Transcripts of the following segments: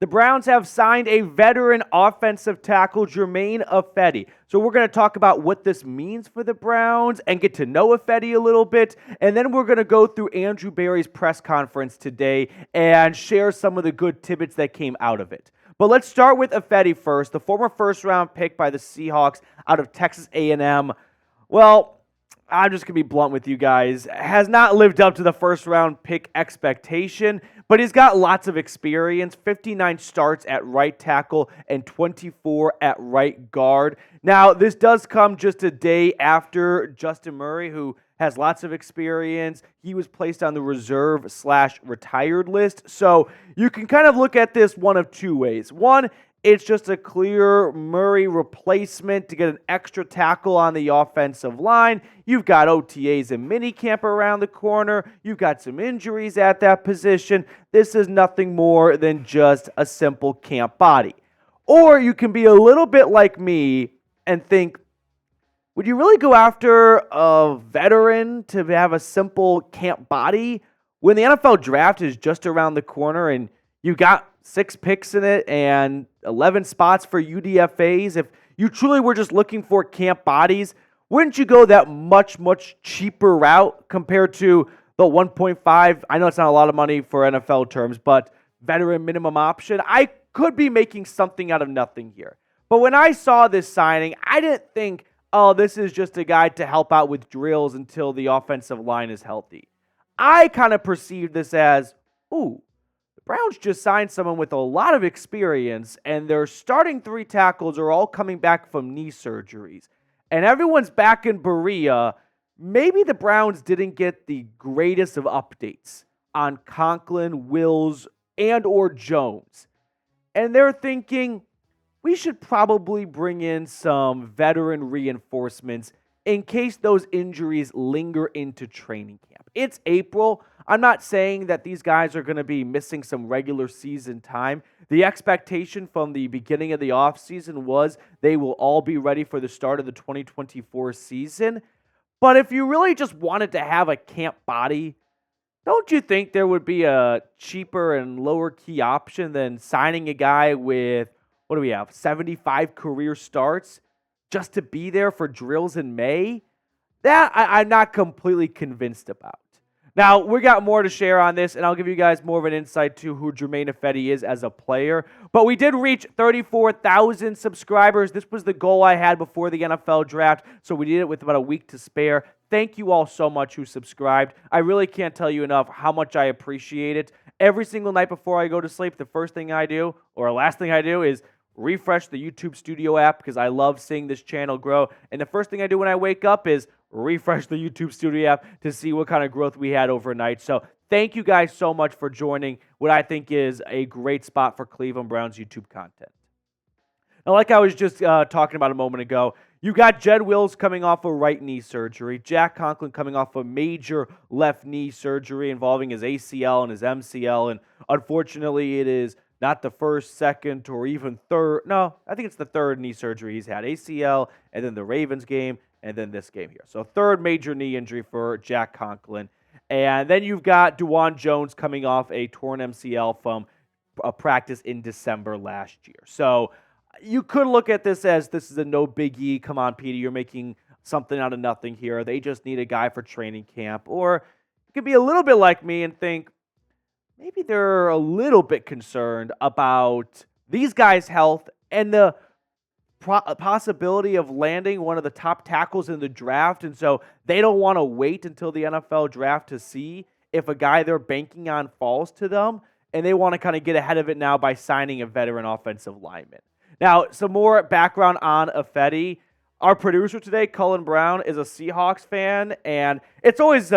the Browns have signed a veteran offensive tackle, Germain Ifedi. So we're going to talk about what this means for the Browns and get to know Ifedi a little bit. And then we're going to go through Andrew Berry's press conference today and share some of the good tidbits that came out of it. But let's start with Ifedi first, the former first-round pick by the Seahawks out of Texas A&M. Well, I'm just going to be blunt with you guys, has not lived up to the first-round pick expectation, but he's got lots of experience, 59 starts at right tackle and 24 at right guard. Now, this does come just a day after Justin Murray, who has lots of experience. He was placed on the reserve/retired list. So you can kind of look at this one of two ways. One, it's just a clear Murray replacement to get an extra tackle on the offensive line. You've got OTAs and minicamp around the corner. You've got some injuries at that position. This is nothing more than just a simple camp body. Or you can be a little bit like me and think, would you really go after a veteran to have a simple camp body when the NFL draft is just around the corner and you got 6 picks in it and 11 spots for UDFAs? If you truly were just looking for camp bodies, wouldn't you go that much cheaper route compared to the 1.5? I know it's not a lot of money for NFL terms, but veteran minimum option. I could be making something out of nothing here. But when I saw this signing, I didn't think, oh, this is just a guy to help out with drills until the offensive line is healthy. I kind of perceived this as, ooh, the Browns just signed someone with a lot of experience, and their starting 3 tackles are all coming back from knee surgeries. And everyone's back in Berea. Maybe the Browns didn't get the greatest of updates on Conklin, Wills, and or Jones. And they're thinking, we should probably bring in some veteran reinforcements in case those injuries linger into training camp. It's April. I'm not saying that these guys are going to be missing some regular season time. The expectation from the beginning of the offseason was they will all be ready for the start of the 2024 season. But if you really just wanted to have a camp body, don't you think there would be a cheaper and lower key option than signing a guy with, what do we have, 75 career starts just to be there for drills in May? That I'm not completely convinced about. Now, we got more to share on this, and I'll give you guys more of an insight to who Germain Ifedi is as a player. But we did reach 34,000 subscribers. This was the goal I had before the NFL draft, so we did it with about a week to spare. Thank you all so much who subscribed. I really can't tell you enough how much I appreciate it. Every single night before I go to sleep, the first thing I do, or last thing I do, is refresh the YouTube Studio app because I love seeing this channel grow. And the first thing I do when I wake up is refresh the YouTube Studio app to see what kind of growth we had overnight. So thank you guys so much for joining what I think is a great spot for Cleveland Browns YouTube content. Now, like I was just talking about a moment ago, you got Jed Wills coming off of right knee surgery, Jack Conklin coming off a major left knee surgery involving his ACL and his MCL, and unfortunately it is not the first, second, or even third. No, I think it's the third knee surgery he's had. ACL, and then the Ravens game, and then this game here. So third major knee injury for Jack Conklin. And then you've got DeJuan Jones coming off a torn MCL from a practice in December last year. So you could look at this as this is a no biggie. Come on, Petey, you're making something out of nothing here. They just need a guy for training camp. Or you could be a little bit like me and think, maybe they're a little bit concerned about these guys' health and the possibility of landing one of the top tackles in the draft. And so they don't want to wait until the NFL draft to see if a guy they're banking on falls to them. And they want to kind of get ahead of it now by signing a veteran offensive lineman. Now, some more background on Ifedi. Our producer today, Cullen Brown, is a Seahawks fan. And it's always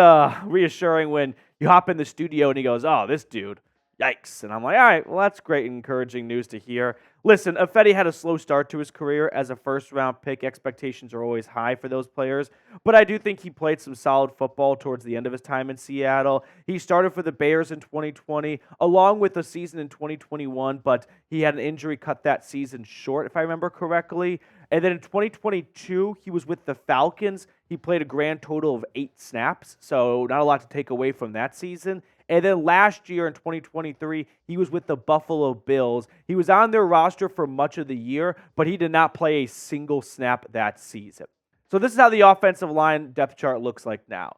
reassuring when you hop in the studio and he goes, oh, this dude, yikes. And I'm like, all right, well, that's great encouraging news to hear. Listen, Ifedi had a slow start to his career as a first-round pick. Expectations are always high for those players. But I do think he played some solid football towards the end of his time in Seattle. He started for the Bears in 2020, along with a season in 2021, but he had an injury cut that season short, if I remember correctly. And then in 2022, he was with the Falcons. He played a grand total of 8 snaps, so not a lot to take away from that season. And then last year in 2023, he was with the Buffalo Bills. He was on their roster for much of the year, but he did not play a single snap that season. So this is how the offensive line depth chart looks like now.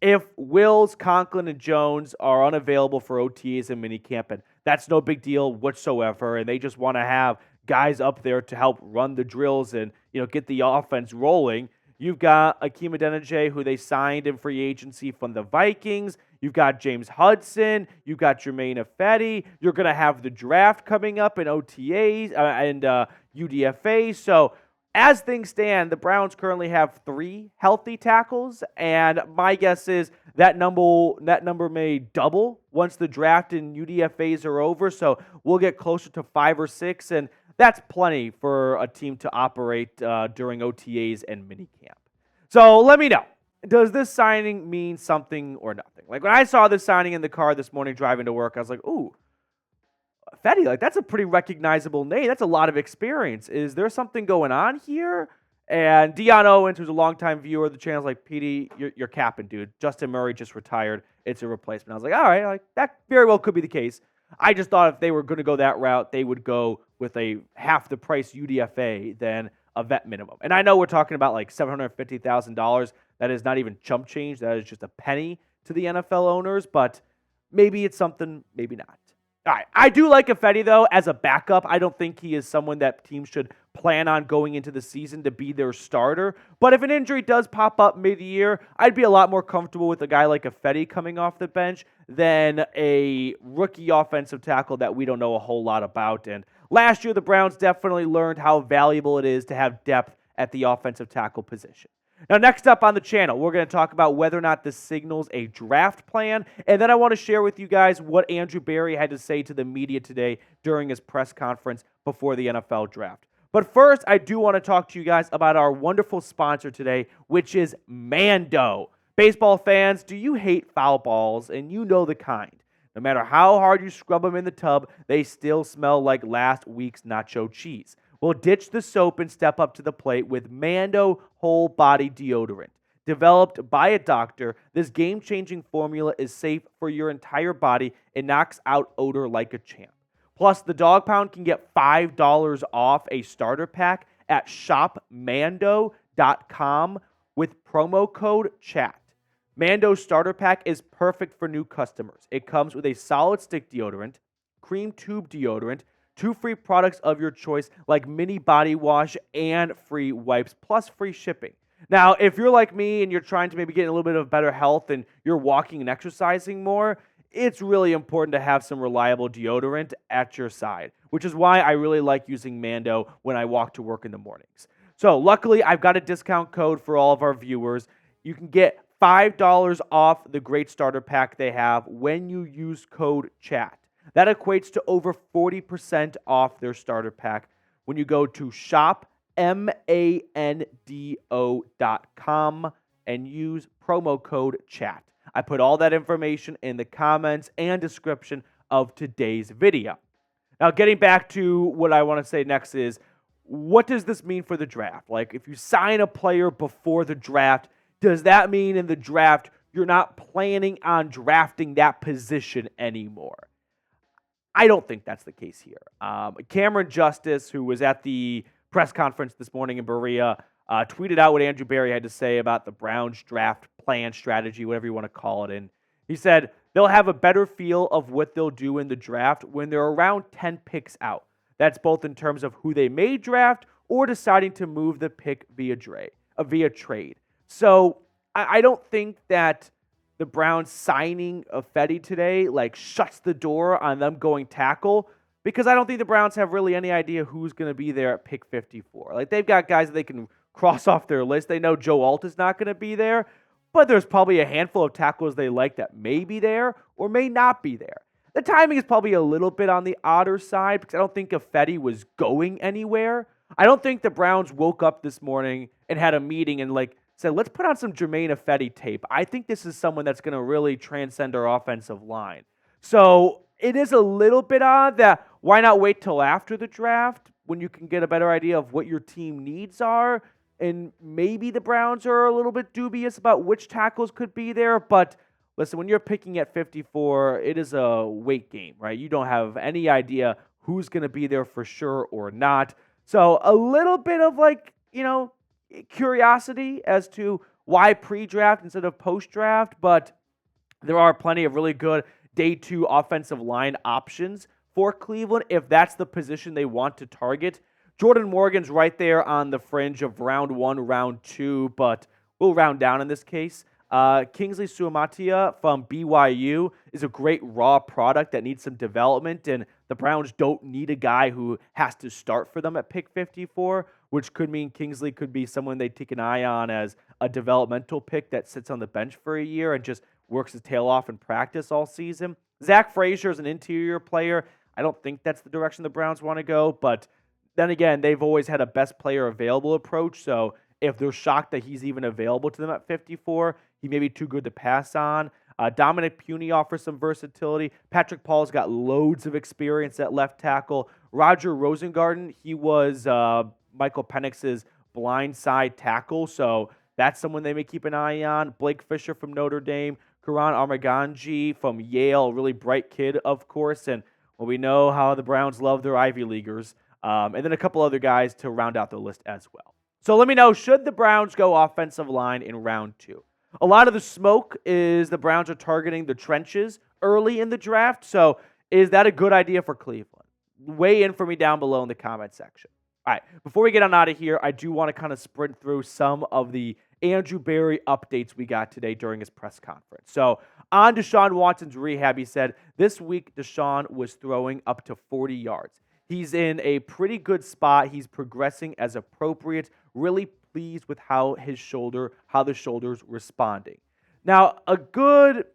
If Wills, Conklin, and Jones are unavailable for OTAs and minicamp, and that's no big deal whatsoever, and they just want to have guys up there to help run the drills and get the offense rolling, you've got Akeem Adeniji, who they signed in free agency from the Vikings. You've got James Hudson. You've got Germain Ifedi. You're going to have the draft coming up in OTAs and UDFA. So as things stand, the Browns currently have 3 healthy tackles, and my guess is that number may double once the draft and UDFAs are over. So we'll get closer to 5 or 6, and that's plenty for a team to operate during OTAs and minicamp. So let me know, does this signing mean something or nothing? Like when I saw this signing in the car this morning driving to work, I was like, ooh, Fetty, like that's a pretty recognizable name. That's a lot of experience. Is there something going on here? And Deion Owens, who's a longtime viewer of the channel, is like, PD, you're capping, dude. Justin Murray just retired. It's a replacement. I was like, all right, like that very well could be the case. I just thought if they were going to go that route, they would go with a half the price UDFA than a vet minimum. And I know we're talking about like $750,000. That is not even chump change. That is just a penny to the NFL owners, but maybe it's something, maybe not. All right, I do like Ifedi, though, as a backup. I don't think he is someone that teams should plan on going into the season to be their starter. But if an injury does pop up mid-year, I'd be a lot more comfortable with a guy like Ifedi coming off the bench than a rookie offensive tackle that we don't know a whole lot about. And last year, the Browns definitely learned how valuable it is to have depth at the offensive tackle position. Now, next up on the channel, we're going to talk about whether or not this signals a draft plan, and then I want to share with you guys what Andrew Berry had to say to the media today during his press conference before the NFL draft. But first, I do want to talk to you guys about our wonderful sponsor today, which is Mando. Baseball fans, do you hate foul balls? And you know the kind. No matter how hard you scrub them in the tub, they still smell like last week's nacho cheese. Well, ditch the soap and step up to the plate with Mando Whole Body Deodorant. Developed by a doctor, this game-changing formula is safe for your entire body and knocks out odor like a champ. Plus, the Dog Pound can get $5 off a starter pack at shopmando.com with promo code CHAT. Mando's starter pack is perfect for new customers. It comes with a solid stick deodorant, cream tube deodorant, 2 free products of your choice like mini body wash and free wipes, plus free shipping. Now, if you're like me and you're trying to maybe get a little bit of better health and you're walking and exercising more, it's really important to have some reliable deodorant at your side, which is why I really like using Mando when I walk to work in the mornings. So luckily, I've got a discount code for all of our viewers. You can get $5 off the great starter pack they have when you use code CHAT. That equates to over 40% off their starter pack when you go to shopmando.com and use promo code CHAT. I put all that information in the comments and description of today's video. Now, getting back to what I want to say next is, what does this mean for the draft? Like, if you sign a player before the draft, does that mean in the draft you're not planning on drafting that position anymore? I don't think that's the case here. Cameron Justice, who was at the press conference this morning in Berea, tweeted out what Andrew Berry had to say about the Browns draft plan, strategy, whatever you want to call it. And he said they'll have a better feel of what they'll do in the draft when they're around 10 picks out. That's both in terms of who they may draft or deciding to move the pick via trade. So I don't think that the Browns signing Ifedi today shuts the door on them going tackle, because I don't think the Browns have really any idea who's going to be there at pick 54. They've got guys that they can cross off their list. They know Joe Alt is not going to be there, but there's probably a handful of tackles they like that may be there or may not be there. The timing is probably a little bit on the odder side because I don't think Ifedi was going anywhere. I don't think the Browns woke up this morning and had a meeting and said, let's put on some Germain Ifedi tape. I think this is someone that's going to really transcend our offensive line. So it is a little bit odd that why not wait till after the draft when you can get a better idea of what your team needs are? And maybe the Browns are a little bit dubious about which tackles could be there. But listen, when you're picking at 54, it is a weight game, right? You don't have any idea who's going to be there for sure or not. So a little bit of curiosity as to why pre-draft instead of post-draft, but there are plenty of really good day 2 offensive line options for Cleveland if that's the position they want to target. Jordan Morgan's right there on the fringe of round 1, round 2, but we'll round down in this case. Kingsley Suamataia from BYU is a great raw product that needs some development, and the Browns don't need a guy who has to start for them at pick 54, which could mean Kingsley could be someone they take an eye on as a developmental pick that sits on the bench for a year and just works his tail off in practice all season. Zach Frazier is an interior player. I don't think that's the direction the Browns want to go, but then again, they've always had a best player available approach, so if they're shocked that he's even available to them at 54, he may be too good to pass on. Dominick Puni offers some versatility. Patrick Paul's got loads of experience at left tackle. Roger Rosengarten, he was Michael Penix's blindside tackle, so that's someone they may keep an eye on. Blake Fisher from Notre Dame. Karan Armaganji from Yale, really bright kid, of course, and we know how the Browns love their Ivy Leaguers. And then a couple other guys to round out the list as well. So let me know, should the Browns go offensive line in round 2? A lot of the smoke is the Browns are targeting the trenches early in the draft. So is that a good idea for Cleveland? Weigh in for me down below in the comment section. All right, before we get on out of here, I do want to kind of sprint through some of the Andrew Berry updates we got today during his press conference. So on Deshaun Watson's rehab, he said, this week Deshaun was throwing up to 40 yards. He's in a pretty good spot. He's progressing as appropriate. Really pleased with how the shoulder's responding. Now, a good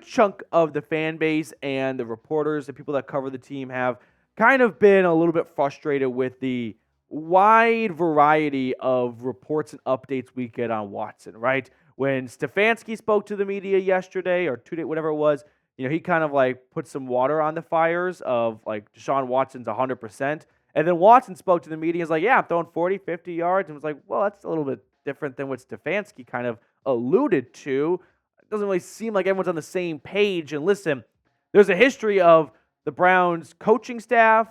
chunk of the fan base and the reporters, the people that cover the team, have kind of been a little bit frustrated with the wide variety of reports and updates we get on Watson, right? When Stefanski spoke to the media yesterday or today, whatever it was, he kind of like put some water on the fires of like Deshaun Watson's 100%. And then Watson spoke to the media. He's like, yeah, I'm throwing 40, 50 yards. And was like, well, that's a little bit different than what Stefanski kind of alluded to. It doesn't really seem like everyone's on the same page. And listen, there's a history of the Browns coaching staff,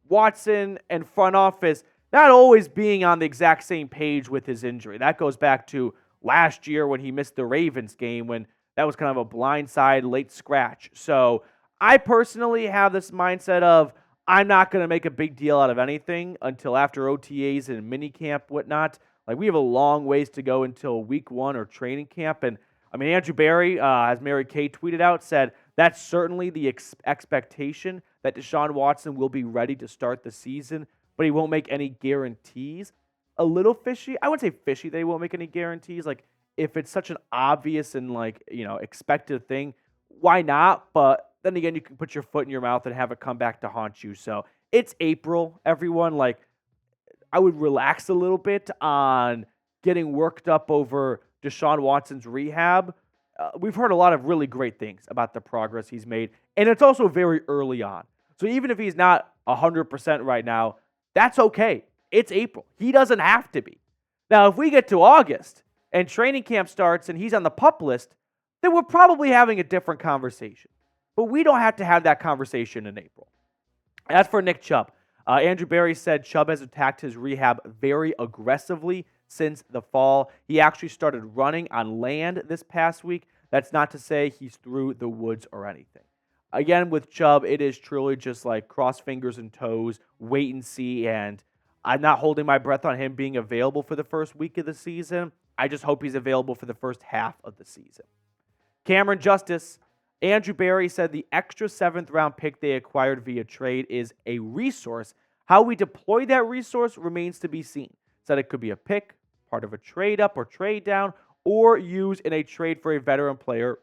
Watson, and front office not always being on the exact same page with his injury. That goes back to last year when he missed the Ravens game, when that was kind of a blindside late scratch. So I personally have this mindset of I'm not going to make a big deal out of anything until after OTAs and minicamp, whatnot. Like, we have a long ways to go until week 1 or training camp. And I mean, Andrew Berry, as Mary Kay tweeted out, said that's certainly the expectation that Deshaun Watson will be ready to start the season, but he won't make any guarantees. A little fishy. I wouldn't say fishy that he won't make any guarantees. Like, if it's such an obvious and expected thing, why not? But then again, you can put your foot in your mouth and have it come back to haunt you. So it's April, everyone. Like, I would relax a little bit on getting worked up over Deshaun Watson's rehab. We've heard a lot of really great things about the progress he's made, and it's also very early on. So even if he's not 100% right now, that's okay. It's April. He doesn't have to be. Now, if we get to August and training camp starts and he's on the PUP list, then we're probably having a different conversation. But we don't have to have that conversation in April. As for Nick Chubb, Andrew Berry said Chubb has attacked his rehab very aggressively since the fall. He actually started running on land this past week. That's not to say he's through the woods or anything. Again, with Chubb, it is truly just like cross fingers and toes, wait and see, and I'm not holding my breath on him being available for the first week of the season. I just hope he's available for the first half of the season. Cameron Justice, Andrew Berry said the extra 7th-round pick they acquired via trade is a resource. How we deploy that resource remains to be seen. Said it could be a pick, part of a trade-up or trade-down, or used in a trade for a veteran player.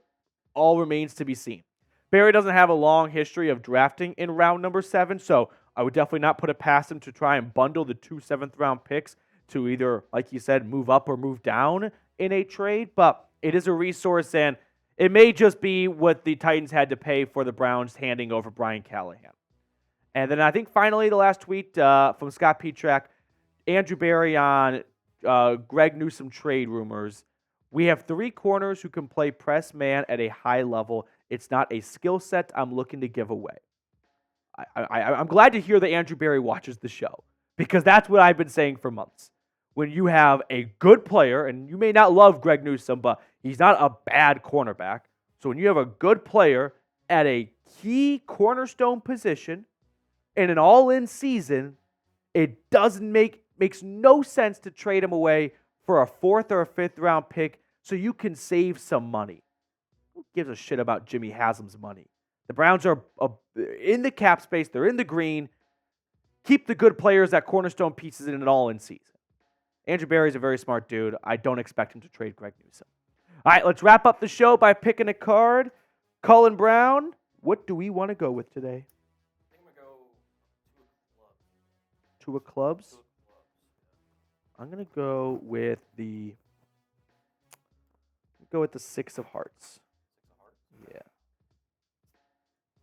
All remains to be seen. Berry doesn't have a long history of drafting in round number 7, so I would definitely not put it past him to try and bundle the 2 7th-round picks to either, like you said, move up or move down in a trade. But it is a resource, and it may just be what the Titans had to pay for the Browns handing over Brian Callahan. And then I think finally the last tweet from Scott Petrak, Andrew Berry on Greg Newsome trade rumors. We have 3 corners who can play press man at a high level. It's not a skill set I'm looking to give away. I'm glad to hear that Andrew Berry watches the show because that's what I've been saying for months. When you have a good player, and you may not love Greg Newsome, but he's not a bad cornerback. So when you have a good player at a key cornerstone position in an all-in season, it makes no sense to trade him away for a 4th or a 5th round pick so you can save some money. Who gives a shit about Jimmy Haslam's money? The Browns are in the cap space. They're in the green. Keep the good players at cornerstone pieces in an all-in season. Andrew Berry's a very smart dude. I don't expect him to trade Greg Newsome. All right, let's wrap up the show by picking a card. Cullen Brown, what do we want to go with today? I think I'm going to go Two of clubs. I'm going to go with the 6 of hearts. Yeah.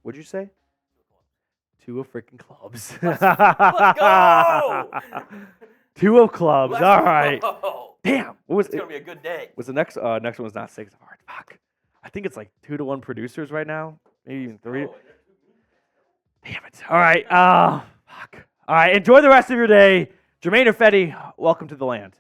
What'd you say? 2 of freaking clubs. Let's go! 2 of clubs. Let's all right. go. Damn. What was It's going to be a good day. Was the next one was not 6 of hearts. Fuck. I think it's like 2-1 producers right now. Maybe even 3. Damn it. All right. Fuck. All right. Enjoy the rest of your day. Germain Ifedi, welcome to the land.